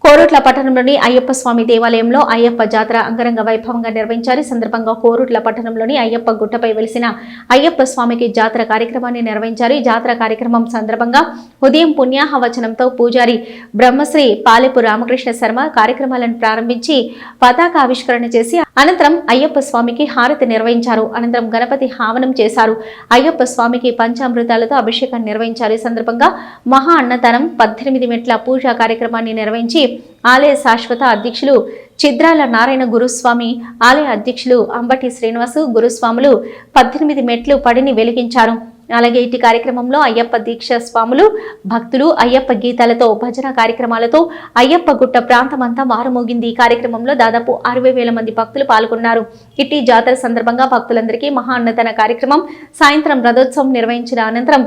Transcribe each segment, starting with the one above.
కోరుట్ల పట్టణంలోని అయ్యప్ప స్వామి దేవాలయంలో అయ్యప్ప జాతర అంగరంగ వైభవంగా నిర్వహించారు. ఈ సందర్భంగా కోరుట్ల పట్టణంలోని అయ్యప్ప గుట్టపై వెలిసిన అయ్యప్ప స్వామికి జాతర కార్యక్రమాన్ని నిర్వహించారు. ఈ జాతర కార్యక్రమం సందర్భంగా ఉదయం పుణ్యాహవచనంతో పూజారి బ్రహ్మశ్రీ పాలెపు రామకృష్ణ శర్మ కార్యక్రమాలను ప్రారంభించి పతాక ఆవిష్కరణ చేసి అనంతరం అయ్యప్ప స్వామికి హారతి నిర్వహించారు. అనంతరం గణపతి హావనం చేశారు. అయ్యప్ప స్వామికి పంచామృతాలతో అభిషేకాన్ని నిర్వహించారు. ఈ సందర్భంగా మహా అన్నదానం 18 మెట్ల పూజా కార్యక్రమాన్ని నిర్వహించి ఆలయ శాశ్వత అధ్యక్షులు చిద్రాల నారాయణ గురుస్వామి, ఆలయ అధ్యక్షులు అంబటి శ్రీనివాసు గురుస్వాములు 18 మెట్లు పడిని వెలిగించారు. అలాగే ఇటు కార్యక్రమంలో అయ్యప్ప దీక్ష స్వాములు, భక్తులు అయ్యప్ప గీతాలతో భజన కార్యక్రమాలతో అయ్యప్ప గుట్ట ప్రాంతమంతా మారుమోగింది. ఈ కార్యక్రమంలో దాదాపు 60,000 మంది భక్తులు పాల్గొన్నారు. ఇట్టి జాతర సందర్భంగా భక్తులందరికీ మహా అన్నదాన కార్యక్రమం, సాయంత్రం రథోత్సవం నిర్వహించిన అనంతరం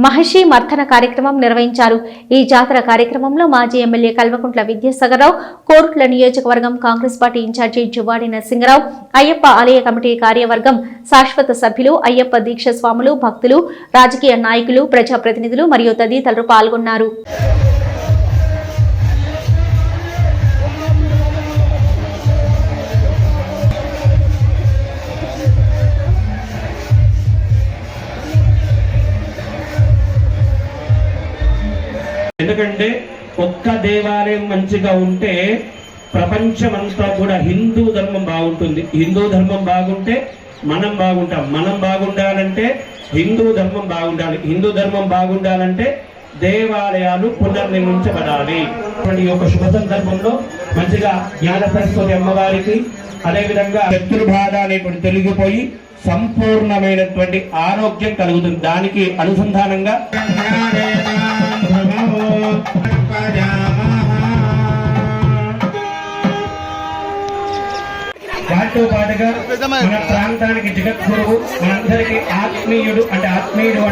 మహర్షి మర్దన కార్యక్రమం నిర్వహించారు. ఈ జాతర కార్యక్రమంలో మాజీ ఎమ్మెల్యే కల్వకుంట్ల విద్యాసాగరరావు, కోరుట్ల నియోజకవర్గం కాంగ్రెస్ పార్టీ ఇన్ఛార్జి జువ్వాడి నరసింగరావు, అయ్యప్ప ఆలయ కమిటీ కార్యవర్గం శాశ్వత సభ్యులు, అయ్యప్ప దీక్ష స్వాములు, భక్తులు, రాజకీయ నాయకులు, ప్రజాప్రతినిధులు మరియు తదితరులు పాల్గొన్నారు. ఎందుకంటే ఒక్క దేవాలయం మంచిగా ఉంటే ప్రపంచమంతా కూడా హిందూ ధర్మం బాగుంటుంది. హిందూ ధర్మం బాగుంటే మనం బాగుంటాం. మనం బాగుండాలంటే హిందూ ధర్మం బాగుండాలి. హిందూ ధర్మం బాగుండాలంటే దేవాలయాలు పునర్నిర్మించబడాలి. ఈ యొక్క శుభ సందర్భంలో మంచిగా జ్ఞాన సరస్వతి అమ్మవారికి, అదేవిధంగా శత్రు బాధ అనేటువంటి తొలగిపోయి సంపూర్ణమైనటువంటి ఆరోగ్యం కలుగుతుంది. దానికి అనుసంధానంగా వాటితో పాటుగా మన ప్రాంతానికి జగద్గురువు, మనందరికీ ఆత్మీయుడు అంటే ఆత్మీయుడు